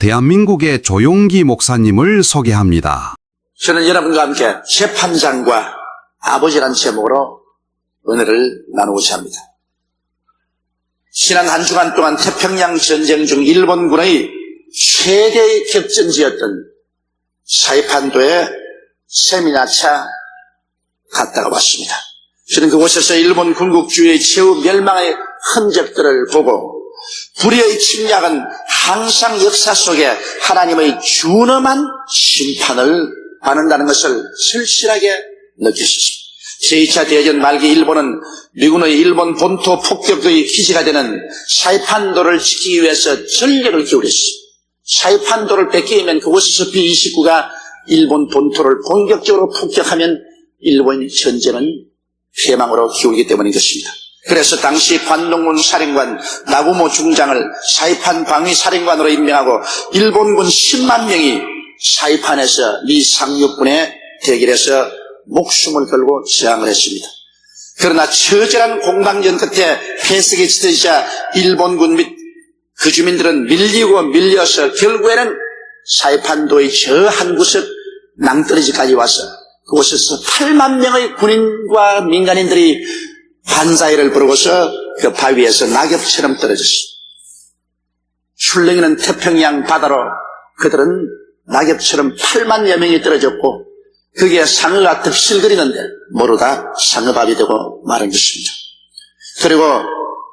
대한민국의 조용기 목사님을 소개합니다. 저는 여러분과 함께 재판장과 아버지란 제목으로 은혜를 나누고자 합니다. 지난 한 주간 동안 태평양 전쟁 중 일본군의 최대의 격전지였던 사이판도에 세미나차 갔다가 왔습니다. 저는 그곳에서 일본 군국주의의 최후 멸망의 흔적들을 보고 불의의 침략은 항상 역사 속에 하나님의 준엄한 심판을 받는다는 것을 절실하게 느꼈습니다. 제2차 대전 말기 일본은 미군의 일본 본토 폭격의 기지가 되는 사이판도를 지키기 위해서 전력을 기울였습니다. 사이판도를 뺏기면 그곳에서 B-29가 일본 본토를 본격적으로 폭격하면 일본의 전쟁은 패망으로 기울기 때문인 것입니다. 그래서 당시 관동군 사령관 나구모 중장을 사이판 방위 사령관으로 임명하고 일본군 10만 명이 사이판에서 미 상륙군에 대결해서 목숨을 걸고 저항을 했습니다. 그러나 처절한 공방전 끝에 패색이 짙어지자 일본군 및 그 주민들은 밀리고 밀려서 결국에는 사이판도의 저 한 구석 낭떠러지까지 와서 그곳에서 8만 명의 군인과 민간인들이 반사회를 부르고서 그 바위에서 낙엽처럼 떨어졌습니다. 출렁이는 태평양 바다로 그들은 낙엽처럼 8만여 명이 떨어졌고 거기에 상어가 득실거리는데 모르다 상어밥이 되고 마른 것입니다. 그리고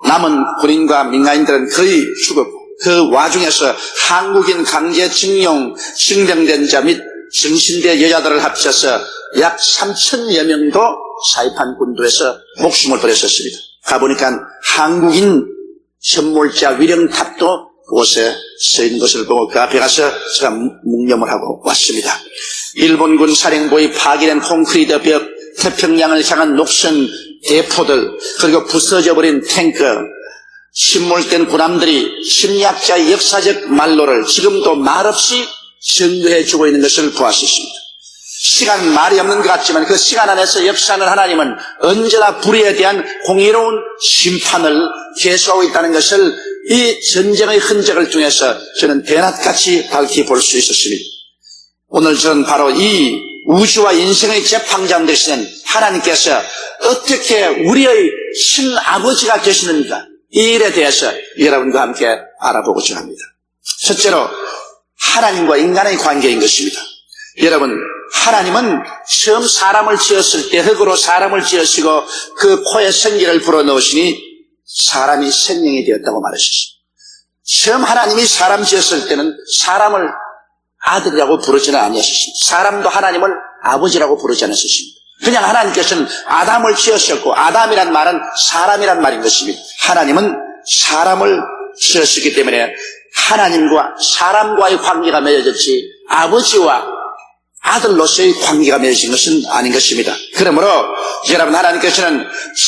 남은 군인과 민간인들은 거의 죽었고 그 와중에서 한국인 강제징용 징병된 자 및 정신대 여자들을 합쳐서 약 3천여 명도 사이판 군도에서 목숨을 버렸었습니다. 가보니까 한국인 현몰자 위령탑도 그곳에 서 있는 것을 보고 그 앞에 가서 제가 묵념을 하고 왔습니다. 일본군 사령부의 파괴된 콘크리트 벽, 태평양을 향한 녹슨 대포들, 그리고 부서져버린 탱크, 침몰된 군함들이 침략자의 역사적 말로를 지금도 말없이 증거해주고 있는 것을 보았습니다. 시간 말이 없는 것 같지만 그 시간 안에서 역사하는 하나님은 언제나 불의에 대한 공의로운 심판을 계속하고 있다는 것을 이 전쟁의 흔적을 통해서 저는 대낮같이 밝히 볼 수 있었습니다. 오늘 저는 바로 이 우주와 인생의 재판장 되시는 하나님께서 어떻게 우리의 친아버지가 되시는가, 이 일에 대해서 여러분과 함께 알아보고자 합니다. 첫째로 하나님과 인간의 관계인 것입니다. 여러분, 하나님은 처음 사람을 지었을 때 흙으로 사람을 지으시고 그 코에 생기를 불어넣으시니 사람이 생명이 되었다고 말하셨습니다. 처음 하나님이 사람 지었을 때는 사람을 아들이라고 부르지는 아니하셨습니다. 사람도 하나님을 아버지라고 부르지 않으셨습니다. 그냥 하나님께서는 아담을 지으셨고 아담이란 말은 사람이란 말인 것입니다. 하나님은 사람을 지으셨기 때문에 하나님과 사람과의 관계가 맺어졌지 아버지와 아들로서의 관계가 맺어진 것은 아닌 것입니다. 그러므로 여러분, 하나님께서는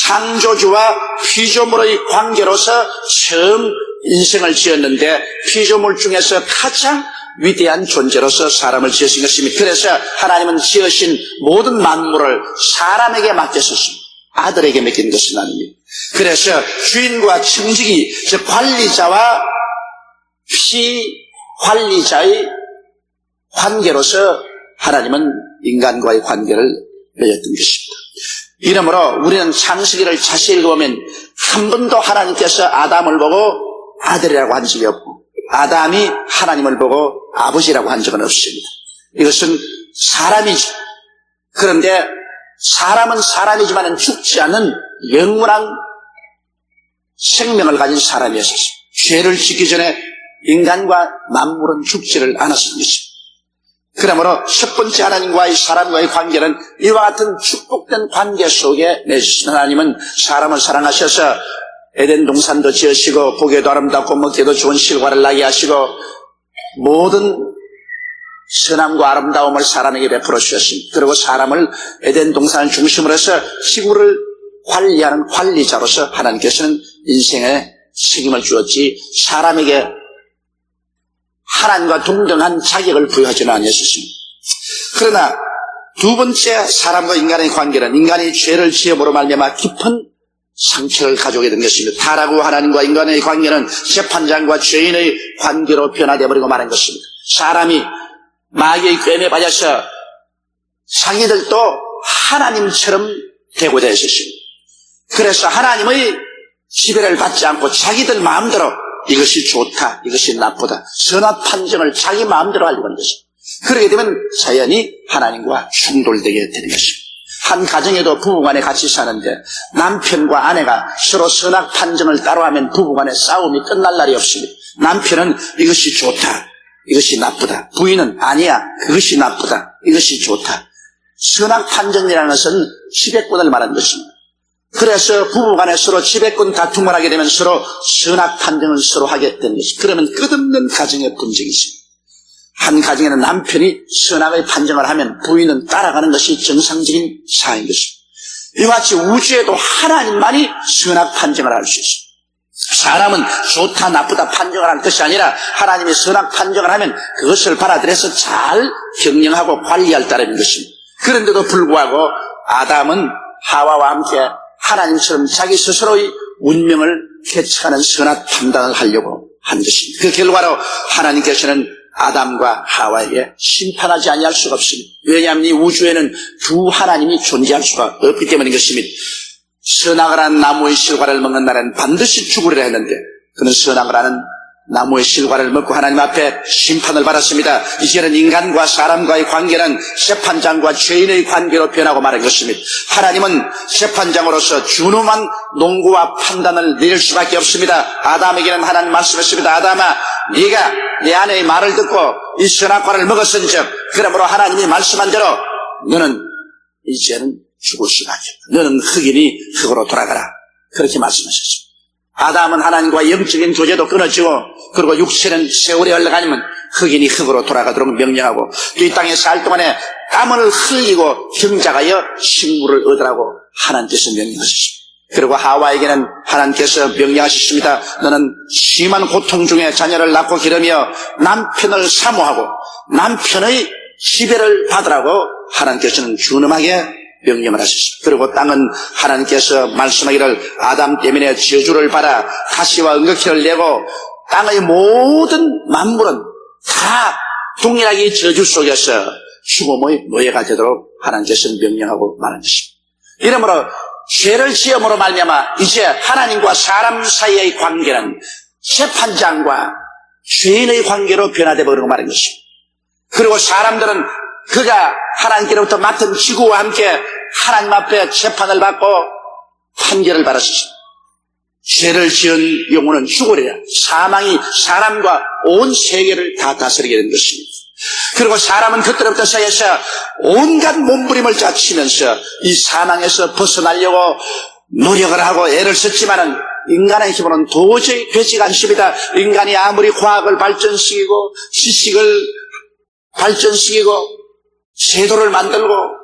창조주와 피조물의 관계로서 처음 인생을 지었는데 피조물 중에서 가장 위대한 존재로서 사람을 지으신 것입니다. 그래서 하나님은 지으신 모든 만물을 사람에게 맡겼었습니다. 아들에게 맡긴 것은 아닙니다. 그래서 주인과 청지기, 즉 관리자와 피관리자의 관계로서 하나님은 인간과의 관계를 맺었던 것입니다. 이러므로 우리는 창세기를 자세히 읽어보면 한 번도 하나님께서 아담을 보고 아들이라고 한 적이 없고 아담이 하나님을 보고 아버지라고 한 적은 없습니다. 이것은 사람이죠. 그런데 사람은 사람이지만 죽지 않는 영원한 생명을 가진 사람이었어요. 죄를 짓기 전에 인간과 만물은 죽지를 않았던 것입니다. 그러므로 첫 번째 하나님과의 사람과의 관계는 이와 같은 축복된 관계 속에 내주신 하나님은 사람을 사랑하셔서 에덴 동산도 지으시고 보기에도 아름답고 먹기에도 좋은 실과를 나게 하시고 모든 선함과 아름다움을 사람에게 베풀어 주셨습니다. 그리고 사람을 에덴 동산을 중심으로 해서 지구를 관리하는 관리자로서 하나님께서는 인생에 책임을 주었지 사람에게 하나님과 동등한 자격을 부여하지는 아니었습니다. 그러나 두 번째 사람과 인간의 관계는 인간이 죄를 지음으로 말미암아 깊은 상처를 가져오게 된 것입니다. 타락후 하나님과 인간의 관계는 재판장과 죄인의 관계로 변화되어 버리고 말한 것입니다. 사람이 마귀의 꿰매 빠져서 자기들도 하나님처럼 되고자 했습니다. 그래서 하나님의 지배를 받지 않고 자기들 마음대로 이것이 좋다, 이것이 나쁘다, 선악 판정을 자기 마음대로 하려고 하는 것입니다. 그렇게 되면 자연히 하나님과 충돌되게 되는 것입니다. 한 가정에도 부부간에 같이 사는데 남편과 아내가 서로 선악 판정을 따로하면 부부간에 싸움이 끝날 날이 없습니다. 남편은 이것이 좋다, 이것이 나쁘다. 부인은 아니야, 그것이 나쁘다, 이것이 좋다. 선악 판정이라는 것은 지배권을 말하는 것입니다. 그래서 부부간에 서로 지배권 다툼을 하게 되면 서로 선악 판정을 서로 하게 되는 것입니다. 그러면 끝없는 가정의 분쟁이 있습니다. 한 가정에는 남편이 선악의 판정을 하면 부인은 따라가는 것이 정상적인 사회인 것입니다. 이와 같이 우주에도 하나님만이 선악 판정을 할 수 있습니다. 사람은 좋다 나쁘다 판정을 할 것이 아니라 하나님이 선악 판정을 하면 그것을 받아들여서 잘 경영하고 관리할 따름인 것입니다. 그런데도 불구하고 아담은 하와와 함께 하나님처럼 자기 스스로의 운명을 개척하는 선악 판단을 하려고 한 것입니다. 그 결과로 하나님께서는 아담과 하와에게 심판하지 아니할 수가 없습니다. 왜냐하면 이 우주에는 두 하나님이 존재할 수가 없기 때문인 것입니다. 선악을 하는 나무의 실과를 먹는 날에는 반드시 죽으리라 했는데 그는 선악을 하는 나무의 실과를 먹고 하나님 앞에 심판을 받았습니다. 이제는 인간과 사람과의 관계는 재판장과 죄인의 관계로 변하고 말한 것입니다. 하나님은 재판장으로서 준엄한 논구와 판단을 내릴 수밖에 없습니다. 아담에게는 하나님 말씀했습니다. 아담아, 네가 내 아내의 말을 듣고 이 선악과를 먹었은즉 그러므로 하나님이 말씀한 대로 너는 이제는 죽을 수밖에 없다. 너는 흙이니 흙으로 돌아가라. 그렇게 말씀하셨습니다. 아담은 하나님과 영적인 교제도 끊어지고 그리고 육체는 세월이 흘러가면 흑인이 흙으로 돌아가도록 명령하고 또 이 땅에 살 동안에 땀을 흘리고 경작하여 식물을 얻으라고 하나님께서 명령하셨습니다. 그리고 하와에게는 하나님께서 명령하셨습니다. 너는 심한 고통 중에 자녀를 낳고 기르며 남편을 사모하고 남편의 지배를 받으라고 하나님께서는 준엄하게 명령을 하셨습니다. 그리고 땅은 하나님께서 말씀하기를 아담 때문에 저주를 받아 가시와 은극히를 내고 땅의 모든 만물은 다 동일하게 이 저주 속에서 죽음의 노예가 되도록 하나님께서 명령하고 말한 것입니다. 이러므로 죄를 지음으로 말미암아 이제 하나님과 사람 사이의 관계는 재판장과 죄인의 관계로 변화되어 버리고 말한 것입니다. 그리고 사람들은 그가 하나님께로부터 맡은 지구와 함께 하나님 앞에 재판을 받고 판결을 받았습니다. 죄를 지은 영혼은 죽으리라. 사망이 사람과 온 세계를 다 다스리게 된 것입니다. 그리고 사람은 그때부터 시작해서 온갖 몸부림을 자치면서 이 사망에서 벗어나려고 노력을 하고 애를 썼지만은 인간의 힘으로는 도저히 되지가 않습니다. 인간이 아무리 과학을 발전시키고 지식을 발전시키고 제도를 만들고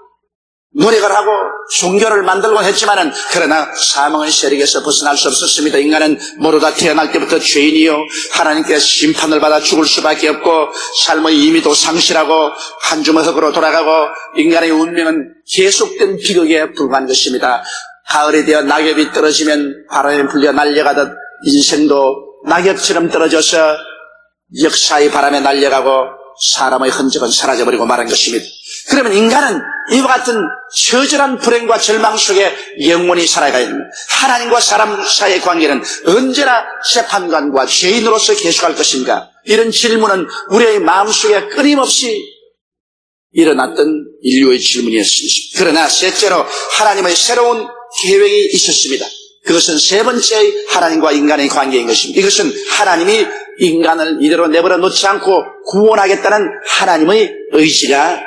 노력을 하고 종교를 만들고 했지만은 그러나 사망의 세력에서 벗어날 수 없었습니다. 인간은 모두 다 태어날 때부터 죄인이요 하나님께 심판을 받아 죽을 수밖에 없고 삶의 의미도 상실하고 한 주먹 흙으로 돌아가고 인간의 운명은 계속된 비극에 불과한 것입니다. 가을이 되어 낙엽이 떨어지면 바람에 불려 날려가듯 인생도 낙엽처럼 떨어져서 역사의 바람에 날려가고 사람의 흔적은 사라져버리고 말한 것입니다. 그러면 인간은 이와 같은 처절한 불행과 절망 속에 영원히 살아가야 합니다. 하나님과 사람 사이의 관계는 언제나 재판관과 죄인으로서 계속할 것인가? 이런 질문은 우리의 마음속에 끊임없이 일어났던 인류의 질문이었습니다. 그러나 셋째로 하나님의 새로운 계획이 있었습니다. 그것은 세 번째의 하나님과 인간의 관계인 것입니다. 이것은 하나님이 인간을 이대로 내버려 놓지 않고 구원하겠다는 하나님의 의지가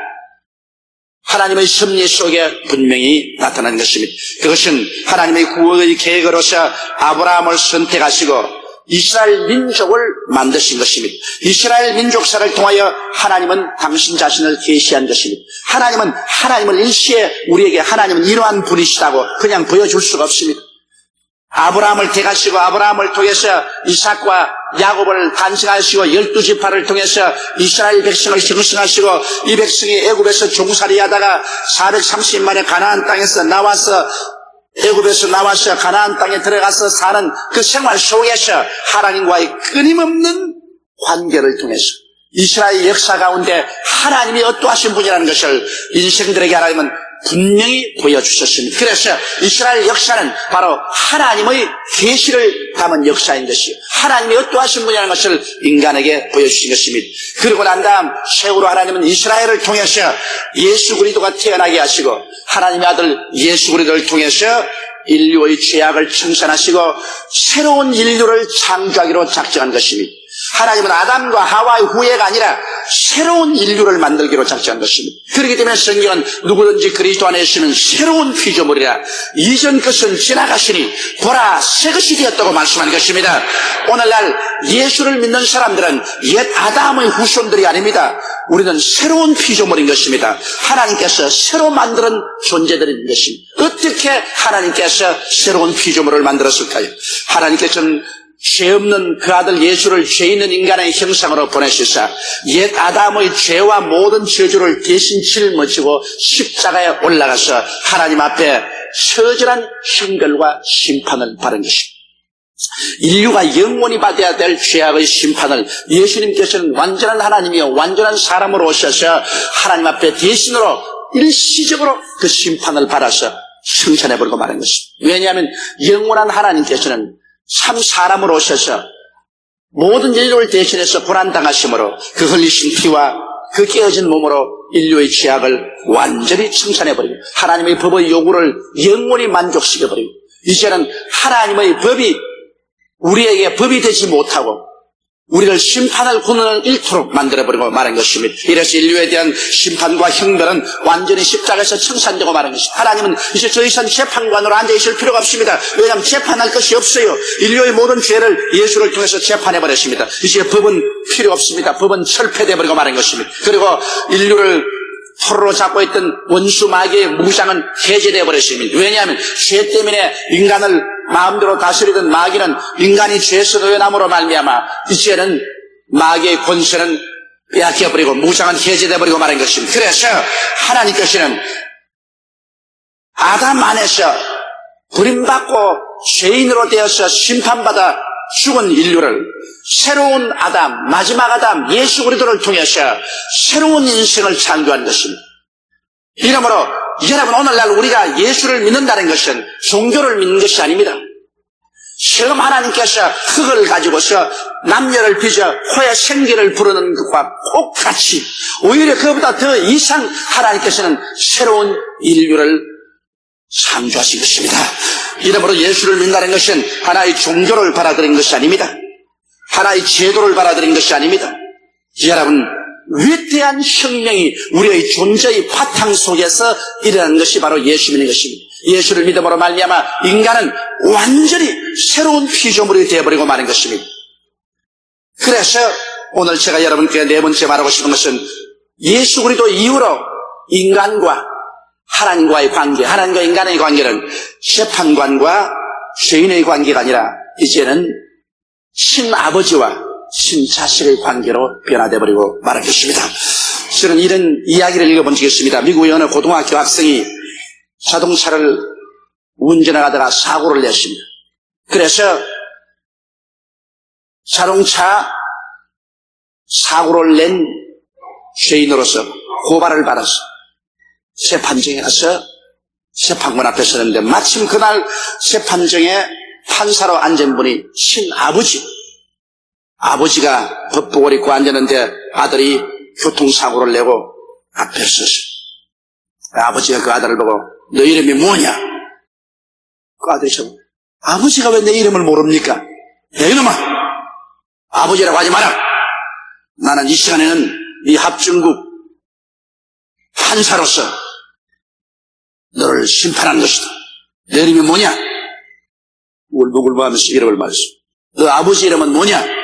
하나님의 섭리 속에 분명히 나타난 것입니다. 그것은 하나님의 구원의 계획으로서 아브라함을 선택하시고 이스라엘 민족을 만드신 것입니다. 이스라엘 민족사를 통하여 하나님은 당신 자신을 계시한 것입니다. 하나님은 하나님을 일시에 우리에게 하나님은 이러한 분이시다고 그냥 보여줄 수가 없습니다. 아브라함을 택하시고 아브라함을 통해서 이삭과 야곱을 탄생하시고 12지파를 통해서 이스라엘 백성을 형성하시고 이 백성이 애굽에서 종살이하다가 430년 만에 가나안 땅에서 나와서 애굽에서 나와서 가나안 땅에 들어가서 사는 그 생활 속에서 하나님과의 끊임없는 관계를 통해서 이스라엘 역사 가운데 하나님이 어떠하신 분이라는 것을 인생들에게 하나님은 분명히 보여주셨습니다. 그래서 이스라엘 역사는 바로 하나님의 계시를 담은 역사인 것이요, 하나님이 어떠하신 분이라는 것을 인간에게 보여주신 것입니다. 그러고 난 다음 세후로 하나님은 이스라엘을 통해서 예수 그리스도가 태어나게 하시고 하나님의 아들 예수 그리스도를 통해서 인류의 죄악을 청산하시고 새로운 인류를 창조하기로 작정한 것입니다. 하나님은 아담과 하와의 후예가 아니라 새로운 인류를 만들기로 작정한 것입니다. 그렇기 때문에 성경은 누구든지 그리스도 안에 있으면 새로운 피조물이라 이전 것은 지나가시니 보라 새 것이 되었다고 말씀한 것입니다. 오늘날 예수를 믿는 사람들은 옛 아담의 후손들이 아닙니다. 우리는 새로운 피조물인 것입니다. 하나님께서 새로 만드는 존재들인 것입니다. 어떻게 하나님께서 새로운 피조물을 만들었을까요? 하나님께서는 죄 없는 그 아들 예수를 죄 있는 인간의 형상으로 보내시사 옛 아담의 죄와 모든 저주를 대신 짊어지고 십자가에 올라가서 하나님 앞에 처절한 hin결과 심판을 받은 것입니다. 인류가 영원히 받아야 될 죄악의 심판을 예수님께서는 완전한 하나님이요 완전한 사람으로 오셔서 하나님 앞에 대신으로 일시적으로 그 심판을 받아서 승천해버리고 말한 것입니다. 왜냐하면 영원한 하나님께서는 참 사람으로 오셔서 모든 인류를 대신해서 고난당하심으로 그 흘리신 피와 그 깨어진 몸으로 인류의 죄악을 완전히 청산해버리고 하나님의 법의 요구를 영원히 만족시켜버리고 이제는 하나님의 법이 우리에게 법이 되지 못하고 우리를 심판할 권한을 잃도록 만들어버리고 말한 것입니다. 이래서 인류에 대한 심판과 형벌은 완전히 십자가에서 청산되고 말한 것입니다. 하나님은 이제 더 이상 재판관으로 앉아있을 필요가 없습니다. 왜냐하면 재판할 것이 없어요. 인류의 모든 죄를 예수를 통해서 재판해버렸습니다. 이제 법은 필요 없습니다. 법은 철폐되어버리고 말한 것입니다. 그리고 인류를 포로로 잡고 있던 원수 마귀의 무장은 해제되어 버렸습니다. 왜냐하면 죄 때문에 인간을 마음대로 다스리던 마귀는 인간이 죄에서 놓여남으로 말미암아 이제는 마귀의 권세는 빼앗겨버리고 무장은 해제되어버리고 말한 것입니다. 그래서 하나님께서는 아담 안에서 버림받고 죄인으로 되어서 심판받아 죽은 인류를 새로운 아담, 마지막 아담 예수 그리스도를 통해서 새로운 인생을 창조한 것입니다. 이러므로 여러분 오늘날 우리가 예수를 믿는다는 것은 종교를 믿는 것이 아닙니다. 처음 하나님께서 흙을 가지고서 남녀를 빚어 코에 생기를 부르는 것과 똑같이 오히려 그보다 더 이상 하나님께서는 새로운 인류를 창조하신 것입니다. 이러므로 예수를 믿는다는 것은 하나의 종교를 받아들인 것이 아닙니다. 하나의 제도를 받아들인 것이 아닙니다. 여러분 위대한 혁명이 우리의 존재의 바탕 속에서 일어난 것이 바로 예수 믿는 것입니다. 예수를 믿음으로 말미암아 인간은 완전히 새로운 피조물이 되어버리고 마는 것입니다. 그래서 오늘 제가 여러분께 네 번째 말하고 싶은 것은 예수 그리스도 이후로 인간과 하나님과의 관계, 하나님과 인간의 관계는 재판관과 죄인의 관계가 아니라 이제는 친아버지와 친자식의 관계로 변화되어 버리고 말할 것입니다. 저는 이런 이야기를 읽어본 적이 있습니다. 미국의 어느 고등학교 학생이 자동차를 운전하다가 사고를 냈습니다. 그래서 자동차 사고를 낸 죄인으로서 고발을 받아서 재판정에 가서 재판관 앞에 서는데 마침 그날 재판정에 판사로 앉은 분이 아버지가 법복을 입고 앉았는데 아들이 교통사고를 내고 앞에 섰어요. 아버지가 그 아들을 보고 너 이름이 뭐냐? 그 아들이 저 아버지가 왜 내 이름을 모릅니까? 야 이놈아 아버지라고 하지 마라. 나는 이 시간에는 이 합중국 판사로서 너를 심판한 것이다. 내 이름이 뭐냐? 울먹울먹하면서 이름을 말했어. 너 아버지 이름은 뭐냐?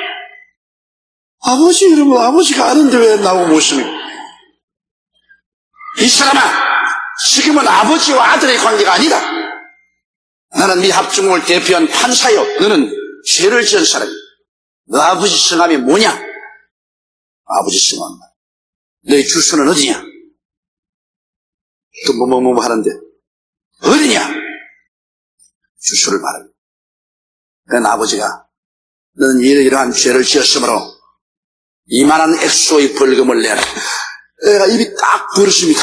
아버지 이름은 아버지가 아는데 왜 나오고 모십니까? 이 사람아, 지금은 아버지와 아들의 관계가 아니다. 나는 네 합중국을 대표한 판사요. 너는 죄를 지은 사람이야. 너 아버지 성함이 뭐냐? 아버지 성함. 너의 주소는 어디냐? 또 뭐뭐뭐 하는데 어디냐? 주시를 바랍니다. 그건 아버지가 너는 이러한 죄를 지었으므로 이만한 액수의 벌금을 내라. 애가 입이 딱 벌어집니다.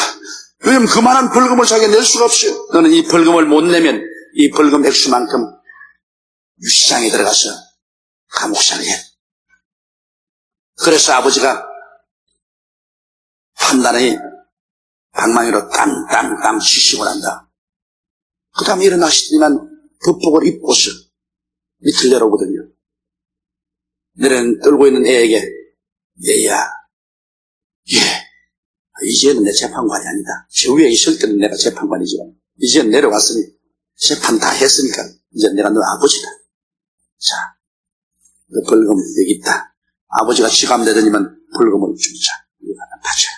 왜냐면 그만한 벌금을 자기가 낼 수가 없어요. 너는 이 벌금을 못 내면 이 벌금 액수만큼 유시장에 들어가서 감옥살게. 그래서 아버지가 판단의 방망이로 땅땅땅 치시고 난다. 그 다음에 일어나시더니만 법복을 입고서 밑을 내려오거든요. 떨고 있는 애에게 얘야, 이제는 내 재판관이 아니다. 저 위에 있을 때는 내가 재판관이지만 이제는 내려왔으니 재판 다 했으니까 이제 내가 너 아버지다. 자, 그 벌금 여기 있다. 아버지가 지감되더니만 벌금을 주자. 이거 하나 받자.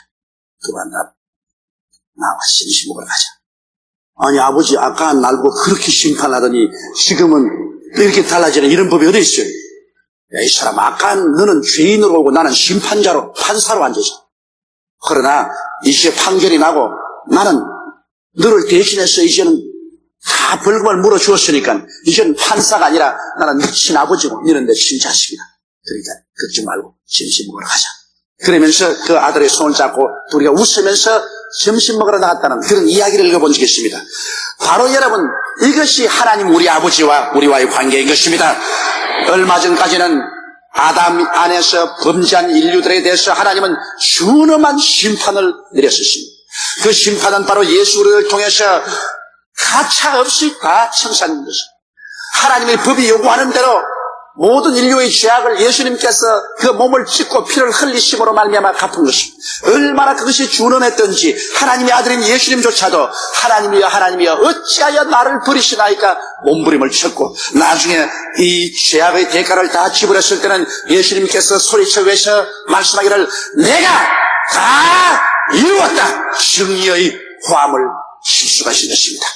그만 나와 심시 먹으러 가자. 아니 아버지 아까 날고 그렇게 심판하더니 지금은 이렇게 달라지는 이런 법이 어디 있어요? 야, 이 사람 아까 너는 죄인으로 오고 나는 심판자로 판사로 앉아있어. 그러나 이제 판결이 나고 나는 너를 대신해서 이제는 다 벌금을 물어주었으니까 이제는 판사가 아니라 나는 네 친아버지고 너는 내 친자식이다. 그러니까 걱정 말고 점심 먹으러 가자. 그러면서 그 아들의 손을 잡고 둘이가 웃으면서 점심 먹으러 나갔다는 그런 이야기를 읽어본 적이 있습니다. 바로 여러분 이것이 하나님 우리 아버지와 우리와의 관계인 것입니다. 얼마 전까지는 아담 안에서 범죄한 인류들에 대해서 하나님은 준엄한 심판을 내렸었습니다. 그 심판은 바로 예수 그리스도를 통해서 가차없이 다 청산인 것입니다. 하나님의 법이 요구하는 대로 모든 인류의 죄악을 예수님께서 그 몸을 찢고 피를 흘리심으로 말미암아 갚은 것입니다. 얼마나 그것이 준엄했던지 하나님의 아들인 예수님조차도 하나님이여 어찌하여 나를 버리시나이까 몸부림을 쳤고 나중에 이 죄악의 대가를 다 지불했을 때는 예수님께서 소리쳐 외쳐 말씀하기를 내가 다 이루었다. 정의의 화음을 실수하신 것입니다.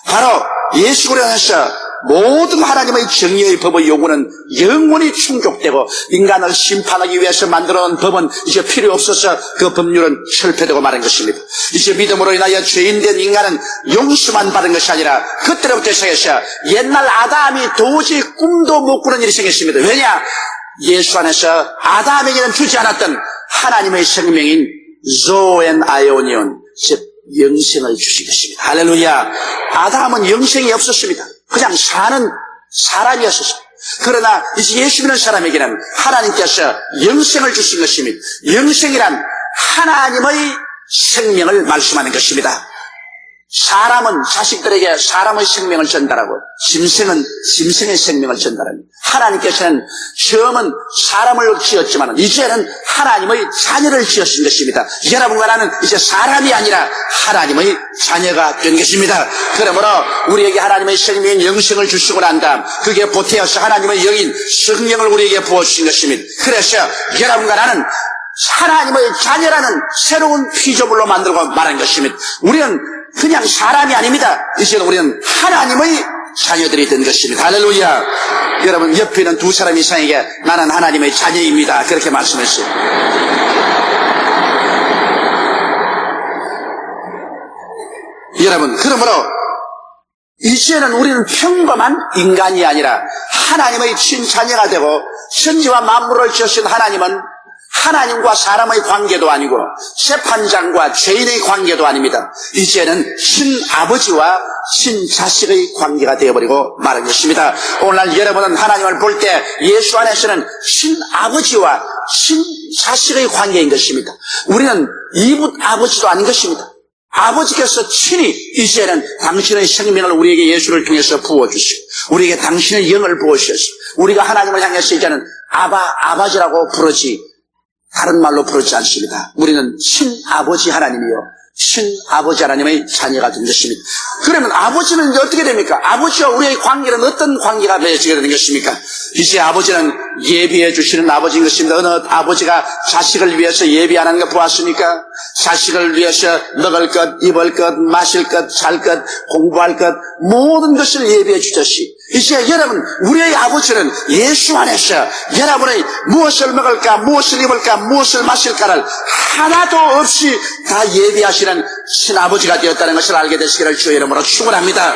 바로 예수 그리스도에서 모든 하나님의 정의의 법의 요구는 영원히 충족되고 인간을 심판하기 위해서 만들어놓은 법은 이제 필요 없어서 그 법률은 철폐되고 마는 것입니다. 이제 믿음으로 인하여 죄인된 인간은 용서만 받은 것이 아니라 그때로부터 시작해서 옛날 아담이 도저히 꿈도 못 꾸는 일이 생겼습니다. 왜냐? 예수 안에서 아담에게는 주지 않았던 하나님의 생명인 조엔 아이오니온 즉 영생을 주신 것입니다. 할렐루야. 아담은 영생이 없었습니다. 그냥 사는 사람이었습니다. 그러나 이제 예수 믿는 사람에게는 하나님께서 영생을 주신 것입니다. 영생이란 하나님의 생명을 말씀하는 것입니다. 사람은 자식들에게 사람의 생명을 전달하고 짐승은 짐승의 생명을 전달합니다. 하나님께서는 처음은 사람을 지었지만 이제는 하나님의 자녀를 지으신 것입니다. 여러분과 나는 이제 사람이 아니라 하나님의 자녀가 된 것입니다. 그러므로 우리에게 하나님의 생명인 영생을 주시고 난 다음 그게 보태어서 하나님의 영인 성령을 우리에게 부어주신 것입니다. 그래서 여러분과 나는 하나님의 자녀라는 새로운 피조물로 만들고 말한 것입니다. 우리는 그냥 사람이 아닙니다. 이제 우리는 하나님의 자녀들이 된 것입니다. 할렐루야. 여러분 옆에 있는 두 사람 이상에게 나는 하나님의 자녀입니다. 그렇게 말씀했어요. 여러분 그러므로 이제는 우리는 평범한 인간이 아니라 하나님의 친자녀가 되고 천지와 만물을 지으신 하나님은 하나님과 사람의 관계도 아니고 재판장과 죄인의 관계도 아닙니다. 이제는 친아버지와 친자식의 관계가 되어버리고 마는 것입니다. 오늘날 여러분은 하나님을 볼 때 예수 안에서는 친아버지와 친자식의 관계인 것입니다. 우리는 이웃 아버지도 아닌 것입니다. 아버지께서 친히 이제는 당신의 생명을 우리에게 예수를 통해서 부어주시고 우리에게 당신의 영을 부어주셔서 우리가 하나님을 향해서 이제는 아버지라고 부르지 다른 말로 부르지 않습니다. 우리는 친아버지 하나님이요 친아버지 하나님의 자녀가 된 것입니다. 그러면 아버지는 이제 어떻게 됩니까? 아버지와 우리의 관계는 어떤 관계가 맺어지게 되는 것입니까? 이제 아버지는 예비해 주시는 아버지인 것입니다. 어느 아버지가 자식을 위해서 예비 안 하는 거 보았습니까? 자식을 위해서 먹을 것, 입을 것, 마실 것, 잘 것, 공부할 것 모든 것을 예비해 주듯이 이제 여러분, 우리의 아버지는 예수 안에서 여러분의 무엇을 먹을까, 무엇을 입을까, 무엇을 마실까를 하나도 없이 다 예비하시는 신아버지가 되었다는 것을 알게 되시기를 주의 이름으로 축원합니다.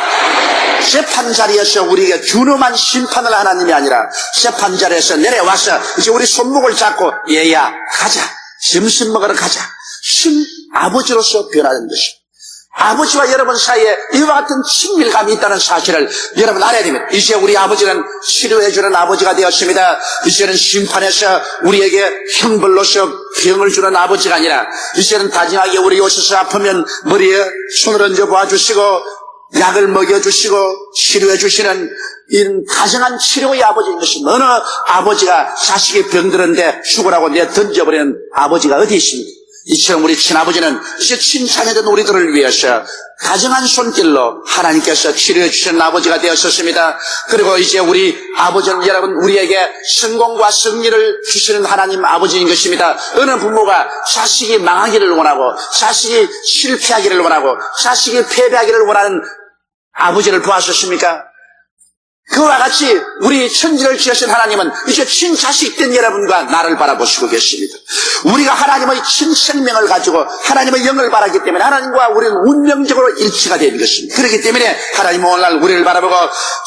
재판자리에서 우리에게 준엄한 심판을 하나님이 아니라 재판자리에서 내려와서 이제 우리 손목을 잡고 얘야 가자, 점심 먹으러 가자, 신아버지로서 변화된 것입니다. 아버지와 여러분 사이에 이와 같은 친밀감이 있다는 사실을 여러분 알아야 됩니다. 이제 우리 아버지는 치료해주는 아버지가 되었습니다. 이제는 심판에서 우리에게 형벌로서 병을 주는 아버지가 아니라 이제는 다정하게 우리 오셔서 아프면 머리에 손을 얹어 봐주시고 약을 먹여주시고 치료해주시는 이 다정한 치료의 아버지인 것입니다. 어느 아버지가 자식이 병들었는데 죽으라고 내 던져버리는 아버지가 어디 있습니까? 이처럼 우리 친아버지는 이제 친자녀된 우리들을 위해서 다정한 손길로 하나님께서 치료해 주시는 아버지가 되었었습니다. 그리고 이제 우리 아버지는 여러분 우리에게 성공과 승리를 주시는 하나님 아버지인 것입니다. 어느 부모가 자식이 망하기를 원하고 자식이 실패하기를 원하고 자식이 패배하기를 원하는 아버지를 보았었습니까? 그와 같이 우리 천지를 지으신 하나님은 이제 친자식된 여러분과 나를 바라보시고 계십니다. 우리가 하나님의 친생명을 가지고 하나님의 영을 바라기 때문에 하나님과 우리는 운명적으로 일치가 되는 것입니다. 그렇기 때문에 하나님은 오늘날 우리를 바라보고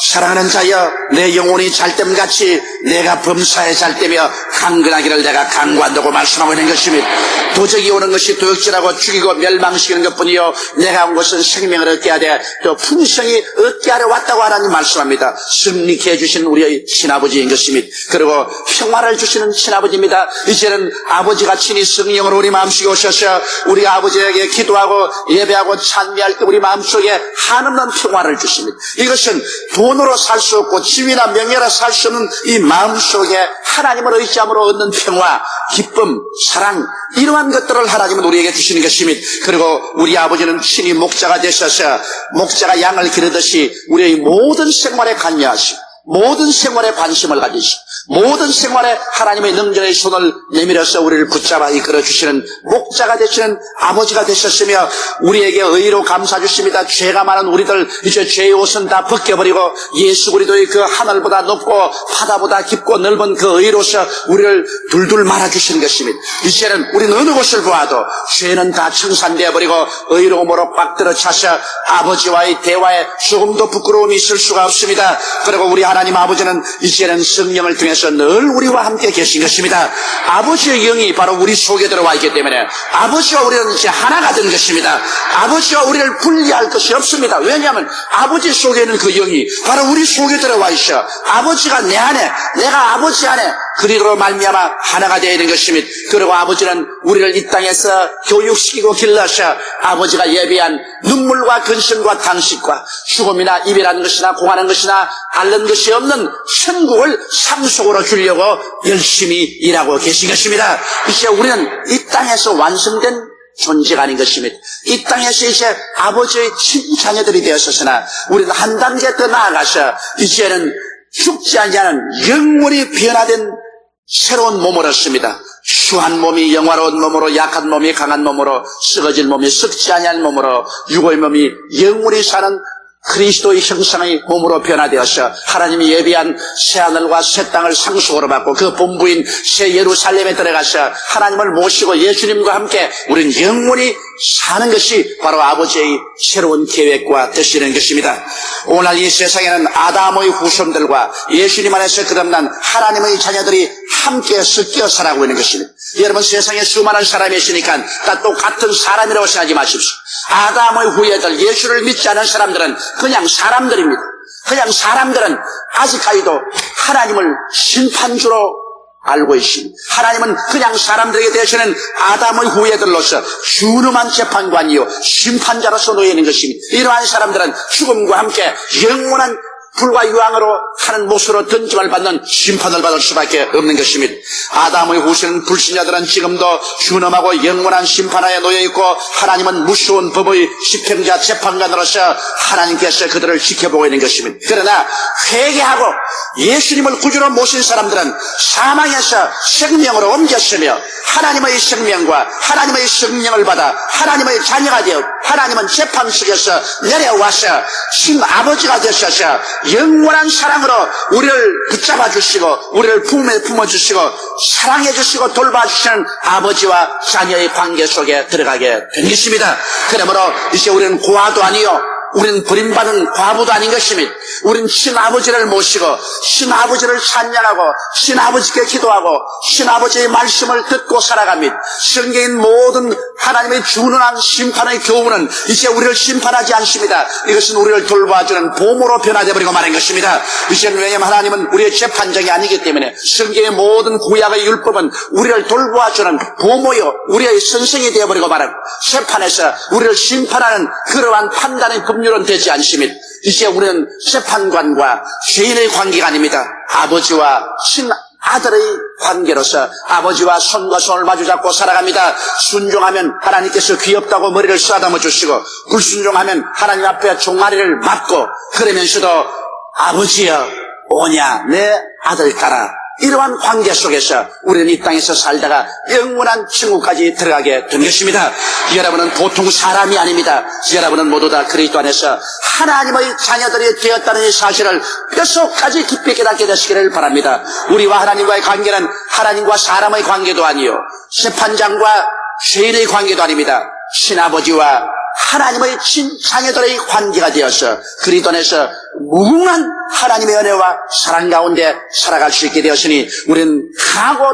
사랑하는 자여 내 영혼이 잘됨같이 내가 범사에 잘되며 강건하기를 내가 강구한다고 말씀하고 있는 것입니다. 도적이 오는 것이 도역질하고 죽이고 멸망시키는 것뿐이요 내가 온 것은 생명을 얻게 하되 또 풍성히 얻게 하려 왔다고 하나님 말씀합니다. 승리케 해주신 우리의 친아버지인 것입니다. 그리고 평화를 주시는 친아버지입니다. 이제는 아버지가 친히 성령으로 우리 마음속에 오셔서 우리 아버지에게 기도하고 예배하고 찬미할 때 우리 마음속에 한없는 평화를 주십니다. 이것은 돈으로 살 수 없고 지위나 명예로 살 수 없는 이 마음속에 하나님을 의지함으로 얻는 평화, 기쁨, 사랑 이러한 것들을 하나님은 우리에게 주시는 것입니다. 그리고 우리 아버지는 친히 목자가 되셔서 목자가 양을 기르듯이 우리의 모든 생활에 관여하시고 모든 생활에 관심을 가지시고 모든 생활에 하나님의 능력의 손을 내밀어서 우리를 붙잡아 이끌어 주시는 목자가 되시는 아버지가 되셨으며 우리에게 의로 감싸 주십니다. 죄가 많은 우리들 이제 죄의 옷은 다 벗겨버리고 예수 그리스도의 그 하늘보다 높고 바다보다 깊고 넓은 그 의로서 우리를 둘둘 말아주시는 것입니다. 이제는 우리는 어느 곳을 보아도 죄는 다 청산되어 버리고 의로움으로 꽉 들어차서 아버지와의 대화에 조금도 부끄러움이 있을 수가 없습니다. 그리고 우리 하나님 아버지는 이제는 성령을 통해서 늘 우리와 함께 계신 것입니다. 아버지의 영이 바로 우리 속에 들어와 있기 때문에 아버지와 우리는 이제 하나가 된 것입니다. 아버지와 우리를 분리할 것이 없습니다. 왜냐하면 아버지 속에 있는 그 영이 바로 우리 속에 들어와 있어 아버지가 내 안에 내가 아버지 안에 그리로 말미암아 하나가 되어 있는 것입니다. 그리고 아버지는 우리를 이 땅에서 교육시키고 길러서 아버지가 예비한 눈물과 근심과 탄식과 죽음이나 이별하는 것이나 공하는 것이나 앓는 것이 없는 천국을 상속으로 주려고 열심히 일하고 계신 것입니다. 이제 우리는 이 땅에서 완성된 존재가 아닌 것입니다. 이 땅에서 이제 아버지의 친자녀들이 되었으나 우리는 한 단계 더 나아가서 이제는 죽지 않는 영원히 변화된 새로운 몸을 얻습니다. 추한 몸이 영화로운 몸으로 약한 몸이 강한 몸으로 썩어질 몸이 썩지 아니한 몸으로 육의 몸이 영원히 사는 그리스도의 형상의 몸으로 변화되어서 하나님이 예비한 새하늘과 새 땅을 상속으로 받고 그 본부인 새 예루살렘에 들어가서 하나님을 모시고 예수님과 함께 우리는 영원히 사는 것이 바로 아버지의 새로운 계획과 뜻이라는 것입니다. 오늘 이 세상에는 아담의 후손들과 예수님 안에서 거듭난 하나님의 자녀들이 함께 섞여 살아가고 있는 것입니다. 여러분 세상에 수많은 사람이 있으니까 다 똑같은 사람이라고 생각하지 마십시오. 아담의 후예들 예수를 믿지 않은 사람들은 그냥 사람들입니다. 그냥 사람들은 아직까지도 하나님을 심판주로 알고 있습니다. 하나님은 그냥 사람들에게 대해서는 아담의 후예들로서 준엄한 재판관이요 심판자로서 놓여 있는 것입니다. 이러한 사람들은 죽음과 함께 영원한 불과 유황으로 하는 못으로 던짐을 받는 심판을 받을 수밖에 없는 것입니다. 아담의 후손 불신자들은 지금도 준엄하고 영원한 심판하에 놓여있고 하나님은 무서운 법의 집행자 재판관으로서 하나님께서 그들을 지켜보고 있는 것입니다. 그러나 회개하고 예수님을 구주로 모신 사람들은 사망에서 생명으로 옮겼으며 하나님의 생명과 하나님의 성령을 받아 하나님의 자녀가 되어 하나님은 재판 속에서 내려와서 신 아버지가 되셔서 영원한 사랑으로 우리를 붙잡아 주시고 우리를 품에 품어주시고 사랑해 주시고 돌봐주시는 아버지와 자녀의 관계 속에 들어가게 된 것입니다. 그러므로 이제 우리는 고아도 아니요 우리는 버림받은 과부도 아닌 것입니다. 우리는 신아버지를 모시고 신아버지를 찬양하고 신아버지께 기도하고 신아버지의 말씀을 듣고 살아갑니다. 성경인 모든 하나님의 준원한 심판의 교훈은 이제 우리를 심판하지 않습니다. 이것은 우리를 돌봐주는 보모로 변화되어버리고 마는 것입니다. 이제는 왜냐하면 하나님은 우리의 재판장이 아니기 때문에 성경의 모든 구약의 율법은 우리를 돌봐주는 보모요 우리의 선생이 되어버리고 말하고 재판에서 우리를 심판하는 그러한 판단의 법률은 되지 않습니다. 이제 우리는 재판관과 죄인의 관계가 아닙니다. 아버지와 친아들의 관계로서 아버지와 손과 손을 마주잡고 살아갑니다. 순종하면 하나님께서 귀엽다고 머리를 쓰다듬어 주시고 불순종하면 하나님 앞에 종아리를 맞고 그러면서도 아버지여 오냐 내 아들 따라 이러한 관계 속에서 우리는 이 땅에서 살다가 영원한 천국까지 들어가게 된 것입니다. 여러분은 보통 사람이 아닙니다. 여러분은 모두 다 그리스도 안에서 하나님의 자녀들이 되었다는 이 사실을 뼛속까지 깊이 깨닫게 되시기를 바랍니다. 우리와 하나님과의 관계는 하나님과 사람의 관계도 아니요 재판장과 죄인의 관계도 아닙니다. 신아버지와 하나님의 친자녀들의 관계가 되어서 그리스도 안에서 무궁한 하나님의 은혜와 사랑 가운데 살아갈 수 있게 되었으니 우리는 강하고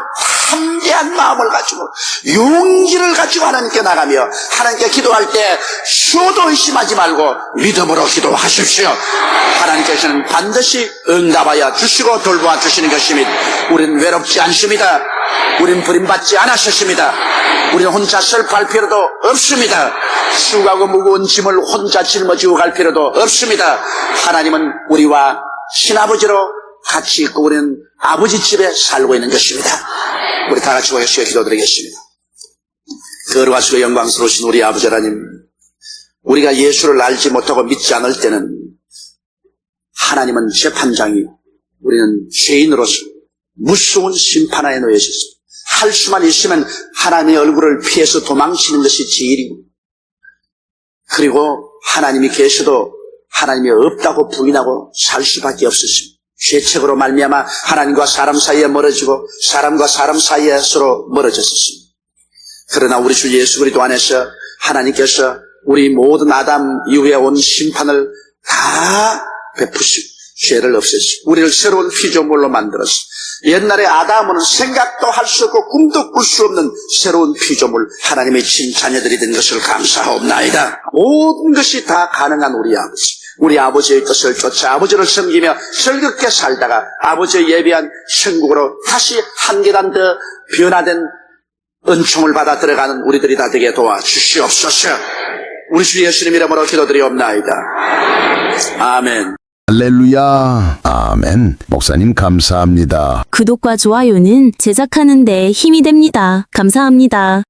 담대한 마음을 가지고 용기를 가지고 하나님께 나가며 하나님께 기도할 때 수도 의심하지 말고 믿음으로 기도하십시오. 하나님께서는 반드시 응답하여 주시고 돌보아 주시는 것입니다. 우리는 외롭지 않습니다. 우리는 버림받지 않았습니다. 우리는 혼자 슬퍼할 필요도 없습니다. 수고하고 무거운 짐을 혼자 짊어지고 갈 필요도 없습니다. 하나님은 우리와 신아버지로 같이 있고 우리는 아버지 집에 살고 있는 것입니다. 우리 다 같이 모여서 기도드리겠습니다. 거룩하시고 영광스러우신 우리 아버지 하나님, 우리가 예수를 알지 못하고 믿지 않을 때는 하나님은 재판장이 우리는 죄인으로서 무서운 심판하에 놓여있습니다. 할 수만 있으면 하나님의 얼굴을 피해서 도망치는 것이 제일이고 그리고 하나님이 계셔도 하나님이 없다고 부인하고 살 수밖에 없었습니다. 죄책으로 말미암아 하나님과 사람 사이에 멀어지고 사람과 사람 사이에 서로 멀어졌습니다. 그러나 우리 주 예수 그리스도 안에서 하나님께서 우리 모든 아담 이후에 온 심판을 다 베푸시고 죄를 없애시고 우리를 새로운 피조물로 만들었어. 옛날에 아담은 생각도 할 수 없고 꿈도 꿀 수 없는 새로운 피조물 하나님의 친자녀들이 된 것을 감사하옵나이다. 모든 것이 다 가능한 우리 아버지, 우리 아버지의 뜻을 쫓아 아버지를 섬기며 즐겁게 살다가 아버지의 예비한 천국으로 다시 한 계단 더 변화된 은총을 받아 들어가는 우리들이 다 되게 도와주시옵소서. 우리 주 예수님 이름으로 기도드리옵나이다. 아멘. 할렐루야. 아멘. 목사님 감사합니다. 구독과 좋아요는 제작하는 데 힘이 됩니다. 감사합니다.